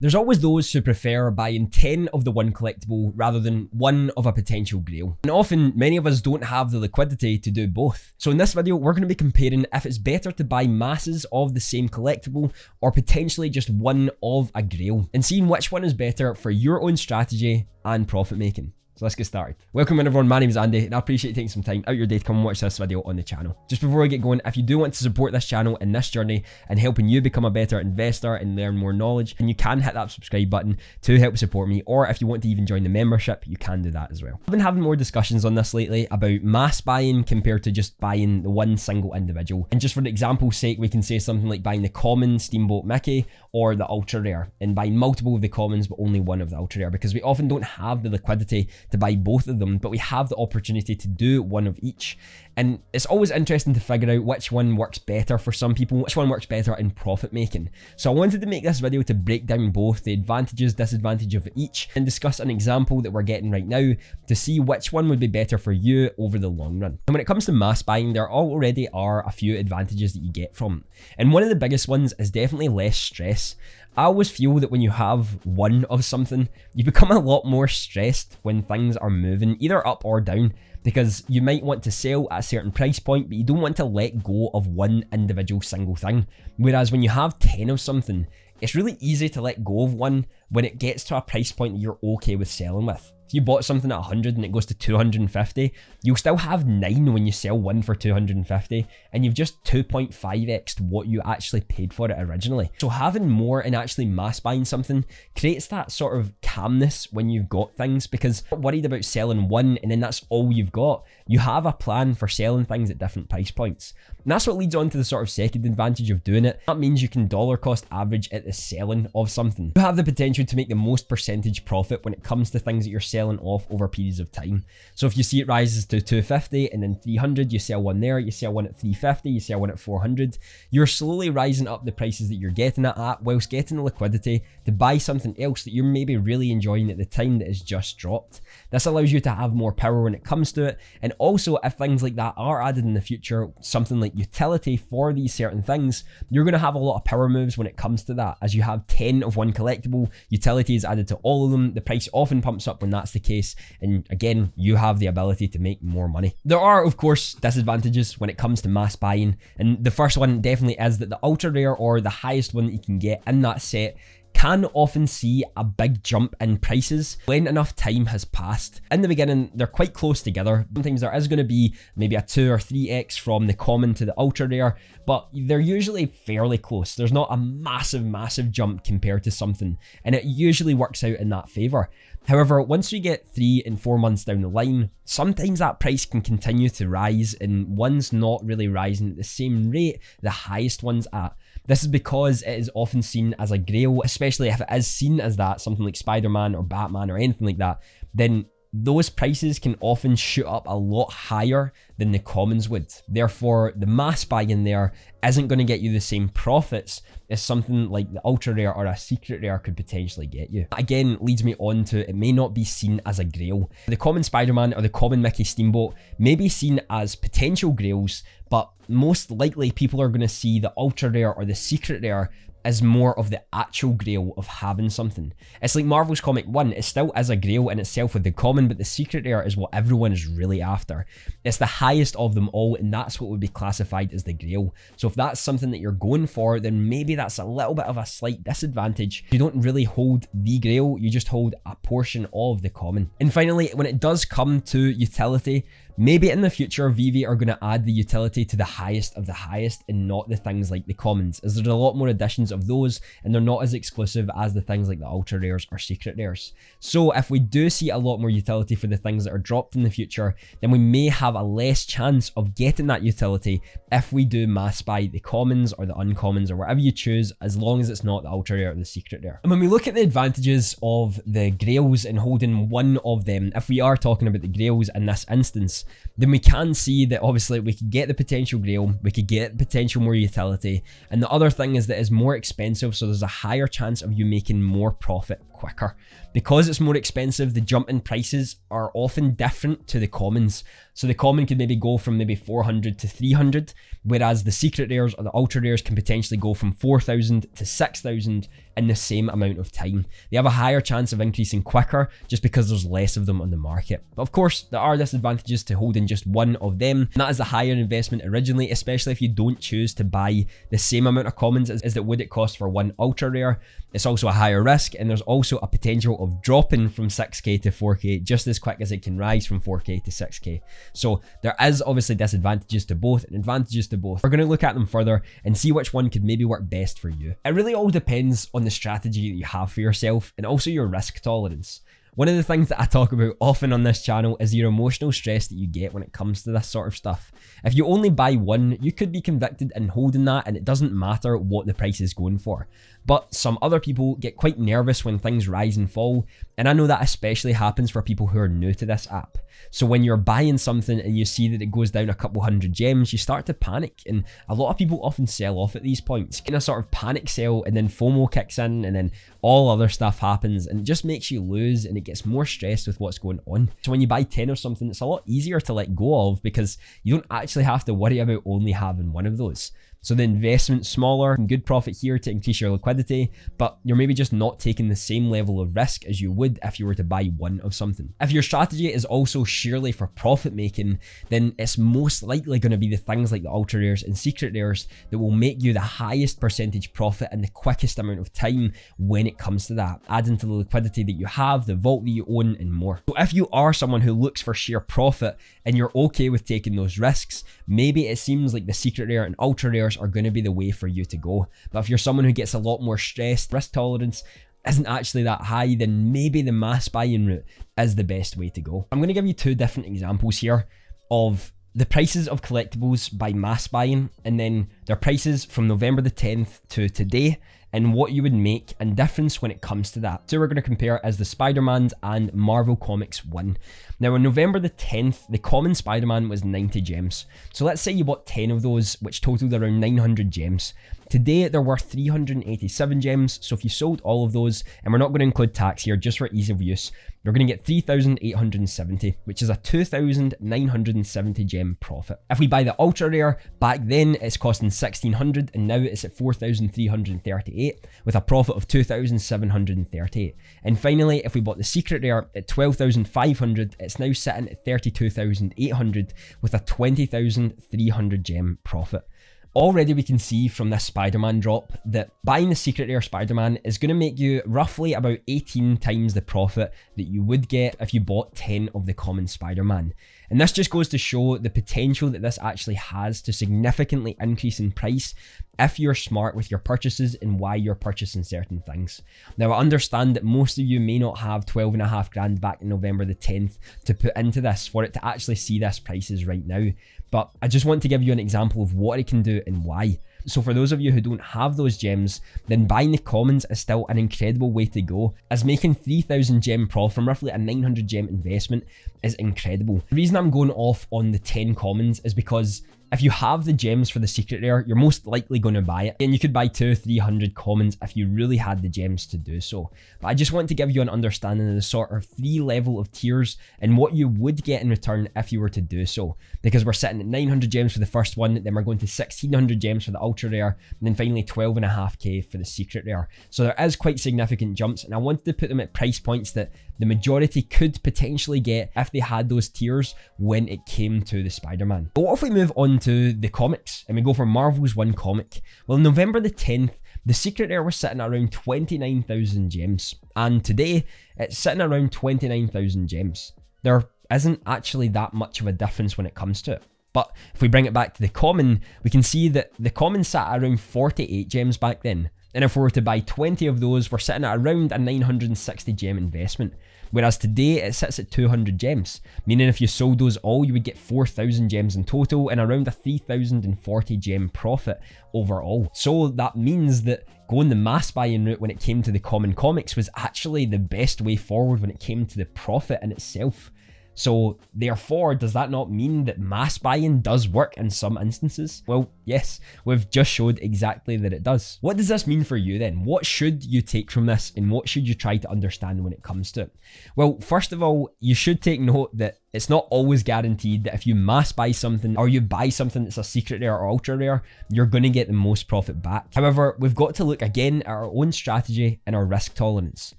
There's always those who prefer buying 10 of the one collectible rather than one of a potential grail. And often, many of us don't have the liquidity to do both. So in this video, we're going to be comparing if it's better to buy masses of the same collectible or potentially just one of a grail, and seeing which one is better for your own strategy and profit making. So let's get started. Welcome everyone, my name is Andy and I appreciate you taking some time out your day to come and watch this video on the channel. Just before we get going, if you do want to support this channel in this journey and helping you become a better investor and learn more knowledge, then you can hit that subscribe button to help support me, or if you want to even join the membership, you can do that as well. I've been having more discussions on this lately about mass buying compared to just buying the one single individual. And just for the example's sake, we can say something like buying the common Steamboat Mickey or the ultra rare, and buying multiple of the commons but only one of the ultra rare, because we often don't have the liquidity to buy both of them, but we have the opportunity to do one of each. And it's always interesting to figure out which one works better for some people, which one works better in profit making. So I wanted to make this video to break down both the advantages, disadvantages of each, and discuss an example that we're getting right now to see which one would be better for you over the long run. And when it comes to mass buying, there already are a few advantages that you get from it. And one of the biggest ones is definitely less stress. I always feel that when you have one of something, you become a lot more stressed when things are moving either up or down, because you might want to sell at a certain price point, but you don't want to let go of one individual single thing. Whereas when you have 10 of something, it's really easy to let go of one when it gets to a price point that you're okay with selling with. If you bought something at 100 and it goes to 250, you'll still have 9 when you sell one for 250, and you've just 2.5x'd what you actually paid for it originally. So having more and actually mass buying something creates that sort of calmness when you've got things, because you're not worried about selling one and then that's all you've got. You have a plan for selling things at different price points. And that's what leads on to the sort of second advantage of doing it. That means you can dollar cost average at the selling of something. You have the potential to make the most percentage profit when it comes to things that you're selling off over periods of time. So if you see it rises to 250 and then 300, you sell one there, you sell one at 350, you sell one at 400, you're slowly rising up the prices that you're getting it at whilst getting the liquidity to buy something else that you're maybe really enjoying at the time that has just dropped. This allows you to have more power when it comes to it, and also if things like that are added in the future, something like utility for these certain things, you're going to have a lot of power moves when it comes to that. As you have 10 of one collectible, utility is added to all of them, the price often pumps up when that's the case, and again, you have the ability to make more money. There are of course disadvantages when it comes to mass buying, and the first one definitely is that the ultra rare, or the highest one that you can get in that set, can often see a big jump in prices when enough time has passed. In the beginning, they're quite close together. Sometimes there is going to be maybe a 2 or 3x from the common to the ultra rare, but they're usually fairly close. There's not a massive jump compared to something, and it usually works out in that favor. However, once we get 3 and 4 months down the line, sometimes that price can continue to rise, and one's not really rising at the same rate the highest one's at. This is because it is often seen as a grail, especially if it is seen as that, something like Spider-Man or Batman or anything like that, then those prices can often shoot up a lot higher than the commons would. Therefore, the mass buying there isn't going to get you the same profits as something like the ultra rare or a secret rare could potentially get you. Again, leads me on to it may not be seen as a grail. The common Spider-Man or the common Mickey Steamboat may be seen as potential grails, but most likely people are going to see the ultra rare or the secret rare is more of the actual grail of having something. It's like Marvel's Comic 1, it still is a grail in itself with the common, but the secret rare is what everyone is really after. It's the highest of them all, and that's what would be classified as the grail. So if that's something that you're going for, then maybe that's a little bit of a slight disadvantage. You don't really hold the grail, you just hold a portion of the common. And finally, when it does come to utility, maybe in the future, Veve are going to add the utility to the highest of the highest and not the things like the commons, as there's a lot more additions of those and they're not as exclusive as the things like the ultra rares or secret rares. So if we do see a lot more utility for the things that are dropped in the future, then we may have a less chance of getting that utility if we do mass buy the commons or the uncommons or whatever you choose, as long as it's not the ultra rare or the secret rare. And when we look at the advantages of the grails and holding one of them, if we are talking about the grails in this instance, then we can see that obviously we could get the potential grail, we could get potential more utility, and the other thing is that it's more expensive, so there's a higher chance of you making more profit quicker. Because it's more expensive, the jump in prices are often different to the commons. So the common could maybe go from maybe 400 to 300, whereas the secret rares or the ultra rares can potentially go from 4,000 to 6,000 in the same amount of time. They have a higher chance of increasing quicker just because there's less of them on the market. But of course, there are disadvantages to holding just one of them, and that is a higher investment originally, especially if you don't choose to buy the same amount of commons as that would it cost for one ultra rare. It's also a higher risk, and there's also a potential of dropping from 6k to 4k just as quick as it can rise from 4k to 6k. So there is obviously disadvantages to both and advantages to both. We're going to look at them further and see which one could maybe work best for you. It really all depends on the strategy that you have for yourself and also your risk tolerance. One of the things that I talk about often on this channel is your emotional stress that you get when it comes to this sort of stuff. If you only buy one, you could be convicted in holding that and it doesn't matter what the price is going for. But some other people get quite nervous when things rise and fall, and I know that especially happens for people who are new to this app. So when you're buying something and you see that it goes down a couple hundred gems, you start to panic, and a lot of people often sell off at these points. In a sort of panic sell, and then FOMO kicks in, and then all other stuff happens, and it just makes you lose, and it gets more stressed with what's going on. So when you buy 10 of something, it's a lot easier to let go of because you don't actually have to worry about only having one of those. So the investment's smaller, good profit here to increase your liquidity, but you're maybe just not taking the same level of risk as you would if you were to buy one of something. If your strategy is also sheerly for profit making, then it's most likely going to be the things like the ultra rares and secret rares that will make you the highest percentage profit in the quickest amount of time when it comes to that, adding to the liquidity that you have, the vault that you own, and more. So if you are someone who looks for sheer profit and you're okay with taking those risks, maybe it seems like the secret rare and ultra rares are going to be the way for you to go. But if you're someone who gets a lot more stressed, risk tolerance isn't actually that high, then maybe the mass buying route is the best way to go. I'm going to give you two different examples here of the prices of collectibles by mass buying, and then their prices from November the 10th to today, and what you would make and difference when it comes to that. So we're going to compare as the Spider-Mans and Marvel Comics 1. Now on November the 10th, the common Spider-Man was 90 gems. So let's say you bought 10 of those, which totaled around 900 gems. Today, they're worth 387 gems, so if you sold all of those, and we're not going to include tax here just for ease of use, you're going to get 3,870, which is a 2,970 gem profit. If we buy the ultra rare, back then it's costing 1,600 and now it's at 4,338 with a profit of 2,738. And finally, if we bought the secret rare at 12,500, it's now sitting at 32,800 with a 20,300 gem profit. Already we can see from this Spider-Man drop that buying the secret rare Spider-Man is going to make you roughly about 18 times the profit that you would get if you bought 10 of the common Spider-Man. And this just goes to show the potential that this actually has to significantly increase in price if you're smart with your purchases and why you're purchasing certain things. Now I understand that most of you may not have 12.5 grand back in November the 10th to put into this for it to actually see this prices right now, but I just want to give you an example of what it can do and why. So for those of you who don't have those gems, then buying the commons is still an incredible way to go, as making 3,000 gem profit from roughly a 900 gem investment is incredible. The reason I'm going off on the 10 commons is because if you have the gems for the secret rare, you're most likely going to buy it. And you could buy 200-300 commons if you really had the gems to do so. But I just want to give you an understanding of the sort of 3 level of tiers and what you would get in return if you were to do so. Because we're sitting at 900 gems for the first one, then we're going to 1,600 gems for the ultra rare, and then finally 12.5k for the secret rare. So there is quite significant jumps, and I wanted to put them at price points that the majority could potentially get if they had those tiers when it came to the Spider-Man. But what if we move on to the comics and we go for Marvel's 1 comic? Well, November the 10th, the secret rare was sitting at around 29,000 gems, and today it's sitting around 29,000 gems. There isn't actually that much of a difference when it comes to it. But if we bring it back to the common, we can see that the common sat at around 48 gems back then. And if we were to buy 20 of those, we're sitting at around a 960 gem investment. Whereas today it sits at 200 gems, meaning if you sold those all, you would get 4,000 gems in total and around a 3,040 gem profit overall. So that means that going the mass buying route when it came to the common comics was actually the best way forward when it came to the profit in itself. So therefore, does that not mean that mass buying does work in some instances? Well, Yes, we've just showed exactly that it does. What does this mean for you then? What should you take from this, and what should you try to understand when it comes to it? Well, first of all, you should take note that it's not always guaranteed that if you mass buy something, or you buy something that's a secret rare or ultra rare, you're going to get the most profit back. However, we've got to look again at our own strategy and our risk tolerance.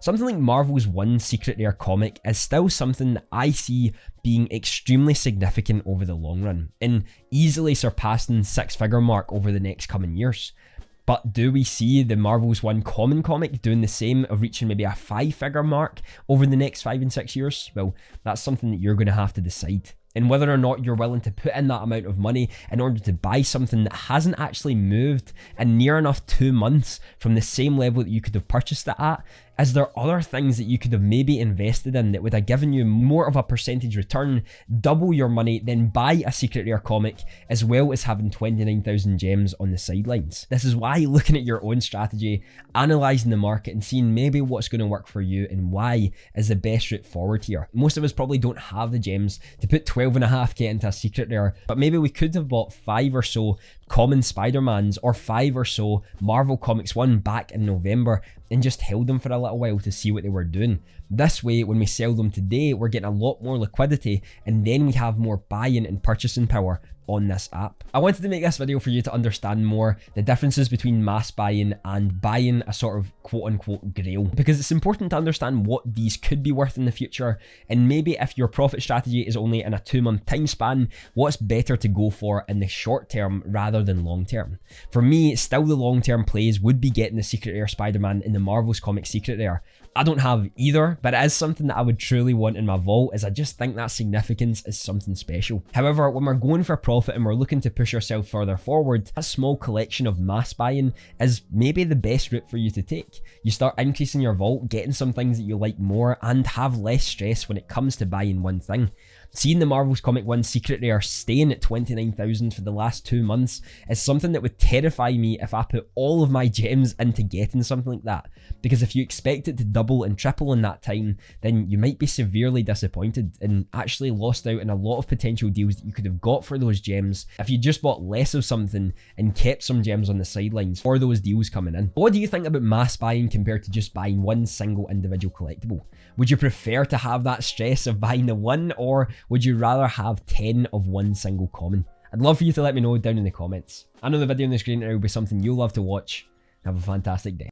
Something like Marvel's one secret rare comic is still something that I see being extremely significant over the long run, and easily surpassing 6-figure mark over the next coming years. But do we see the Marvel's one common comic doing the same, of reaching maybe a 5-figure mark over the next 5 and 6 years? Well, that's something that you're going to have to decide. And whether or not you're willing to put in that amount of money in order to buy something that hasn't actually moved in near enough 2 months from the same level that you could have purchased it at. Is there other things that you could have maybe invested in that would have given you more of a percentage return, double your money, then buy a secret rare comic, as well as having 29,000 gems on the sidelines? This is why looking at your own strategy, analysing the market and seeing maybe what's going to work for you and why is the best route forward here. Most of us probably don't have the gems to put 12.5k into a secret rare, but maybe we could have bought 5 or so common Spider-Mans or 5 or so Marvel Comics 1 back in November and just held them for a little while to see what they were doing. This way, when we sell them today, we're getting a lot more liquidity, and then we have more buying and purchasing power on this app. I wanted to make this video for you to understand more the differences between mass buying and buying a sort of quote-unquote grail, because it's important to understand what these could be worth in the future, and maybe if your profit strategy is only in a 2-month time span, what's better to go for in the short term rather than long term. For me, still the long term plays would be getting the secret rare Spider-Man in the Marvel's comic secret rare. I don't have either, but it is something that I would truly want in my vault, as I just think that significance is something special. However, when we're going for profit and we're looking to push ourselves further forward, a small collection of mass buying is maybe the best route for you to take. You start increasing your vault, getting some things that you like more, and have less stress when it comes to buying one thing. Seeing the Marvel's Comic 1 secret rare staying at 29,000 for the last 2 months is something that would terrify me if I put all of my gems into getting something like that. Because if you expect it to double and triple in that time, then you might be severely disappointed and actually lost out on a lot of potential deals that you could have got for those gems if you just bought less of something and kept some gems on the sidelines for those deals coming in. What do you think about mass buying compared to just buying one single individual collectible? Would you prefer to have that stress of buying the one, or would you rather have 10 of one single common? I'd love for you to let me know down in the comments. I know the video on the screen will be something you'll love to watch. Have a fantastic day.